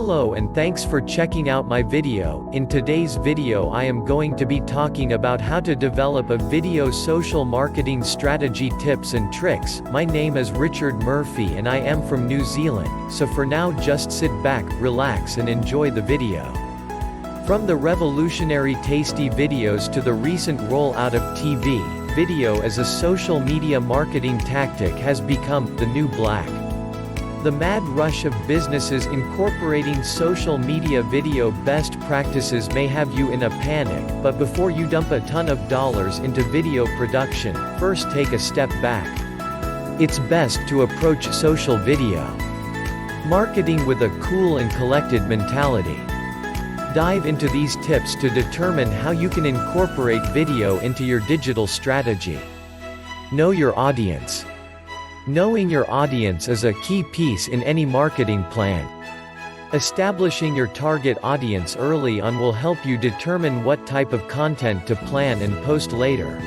Hello and thanks for checking out my video. In today's video I am going to be talking about how to develop a video social marketing strategy tips and tricks. My name is Richard Murphy and I am from New Zealand, so for now just sit back, relax and enjoy the video. From the revolutionary tasty videos to the recent rollout of TV, video as a social media marketing tactic has become the new black. The mad rush of businesses incorporating social media video best practices may have you in a panic, but before you dump a ton of dollars into video production, first take a step back. It's best to approach social video marketing with a cool and collected mentality. Dive into these tips to determine how you can incorporate video into your digital strategy. Know your audience. Knowing your audience is a key piece in any marketing plan. Establishing your target audience early on will help you determine what type of content to plan and post later.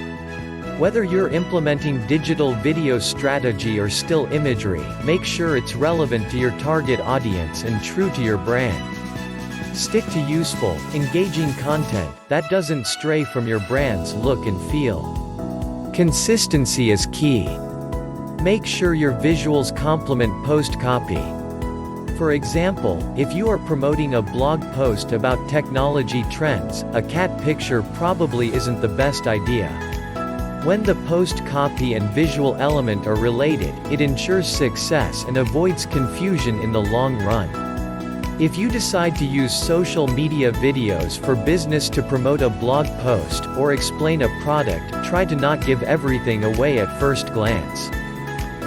Whether you're implementing digital video strategy or still imagery, make sure it's relevant to your target audience and true to your brand. Stick to useful, engaging content that doesn't stray from your brand's look and feel. Consistency is key. Make sure your visuals complement post copy. For example, if you are promoting a blog post about technology trends, a cat picture probably isn't the best idea. When the post copy and visual element are related, it ensures success and avoids confusion in the long run. If you decide to use social media videos for business to promote a blog post or explain a product, try to not give everything away at first glance.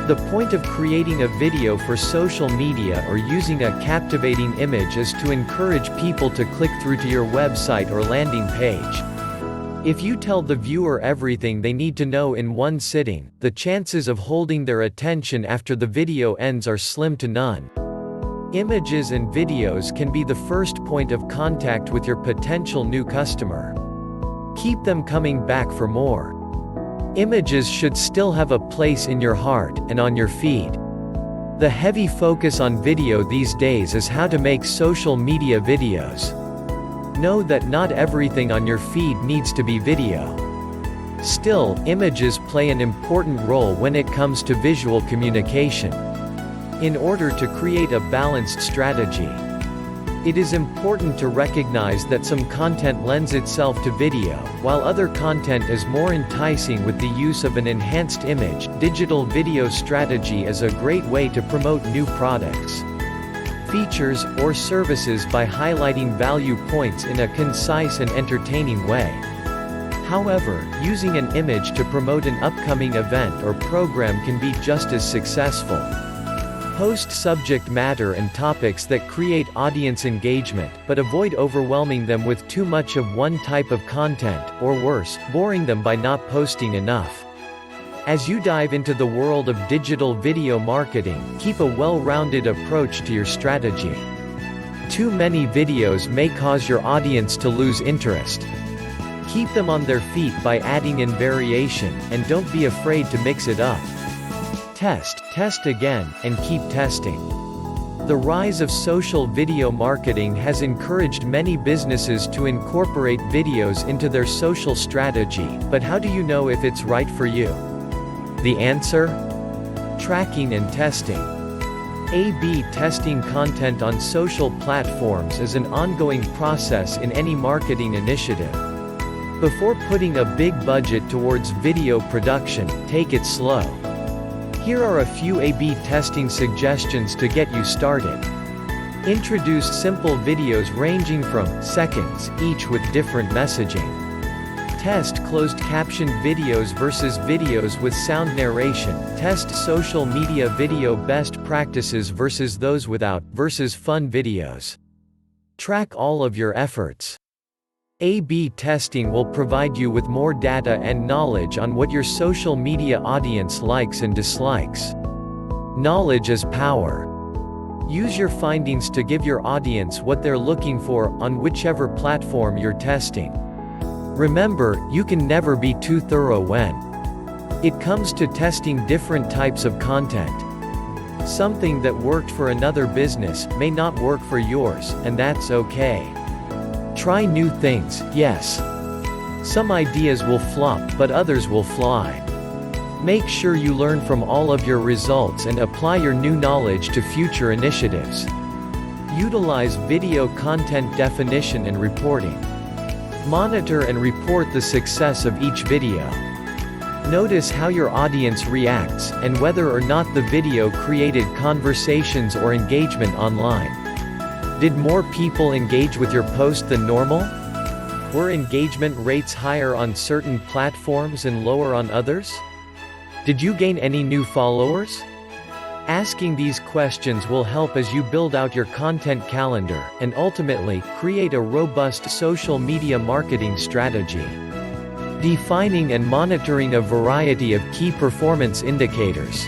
The point of creating a video for social media or using a captivating image is to encourage people to click through to your website or landing page. If you tell the viewer everything they need to know in one sitting, the chances of holding their attention after the video ends are slim to none. Images and videos can be the first point of contact with your potential new customer. Keep them coming back for more. Images should still have a place in your heart and on your feed. The heavy focus on video these days is how to make social media videos. Know that not everything on your feed needs to be video. Still, images play an important role when it comes to visual communication. In order to create a balanced strategy, it is important to recognize that some content lends itself to video, while other content is more enticing with the use of an enhanced image. Digital video strategy is a great way to promote new products, features, or services by highlighting value points in a concise and entertaining way. However, using an image to promote an upcoming event or program can be just as successful. Post subject matter and topics that create audience engagement, but avoid overwhelming them with too much of one type of content, or worse, boring them by not posting enough. As you dive into the world of digital video marketing, keep a well-rounded approach to your strategy. Too many videos may cause your audience to lose interest. Keep them on their feet by adding in variation, and don't be afraid to mix it up. Test again, and keep testing. The rise of social video marketing has encouraged many businesses to incorporate videos into their social strategy, but how do you know if it's right for you? The answer? Tracking and testing. A/B testing content on social platforms is an ongoing process in any marketing initiative. Before putting a big budget towards video production, take it slow. Here are a few A/B testing suggestions to get you started. Introduce simple videos ranging from seconds each with different messaging. Test closed caption videos versus videos with sound narration. Test social media video best practices versus those without, versus fun videos. Track all of your efforts. A/B testing will provide you with more data and knowledge on what your social media audience likes and dislikes. Knowledge is power. Use your findings to give your audience what they're looking for, on whichever platform you're testing. Remember, you can never be too thorough when it comes to testing different types of content. Something that worked for another business may not work for yours, and that's okay. Try new things, yes. Some ideas will flop, but others will fly. Make sure you learn from all of your results and apply your new knowledge to future initiatives. Utilize video content definition and reporting. Monitor and report the success of each video. Notice how your audience reacts, and whether or not the video created conversations or engagement online. Did more people engage with your post than normal? Were engagement rates higher on certain platforms and lower on others? Did you gain any new followers? Asking these questions will help as you build out your content calendar, and ultimately, create a robust social media marketing strategy. Defining and monitoring a variety of key performance indicators.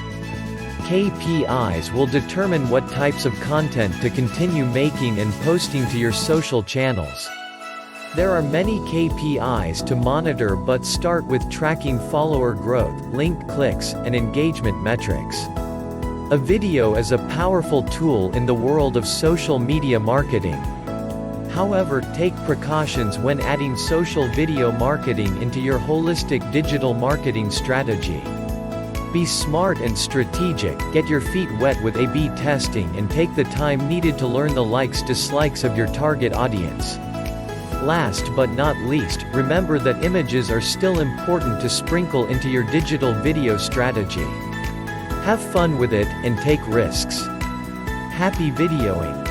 KPIs will determine what types of content to continue making and posting to your social channels. There are many KPIs to monitor, but start with tracking follower growth, link clicks, and engagement metrics. A video is a powerful tool in the world of social media marketing. However, take precautions when adding social video marketing into your holistic digital marketing strategy. Be smart and strategic, get your feet wet with A/B testing, and take the time needed to learn the likes-dislikes of your target audience. Last but not least, remember that images are still important to sprinkle into your digital video strategy. Have fun with it, and take risks. Happy videoing!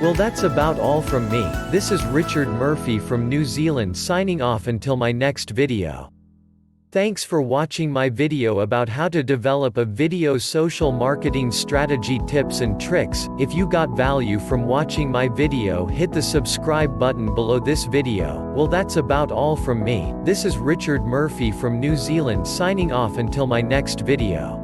Well, that's about all from me. This is Richard Murphy from New Zealand signing off until my next video. Thanks for watching my video about how to develop a video social marketing strategy tips and tricks. If you got value from watching my video, hit the subscribe button below this video. Well, that's about all from me. This is Richard Murphy from New Zealand signing off until my next video.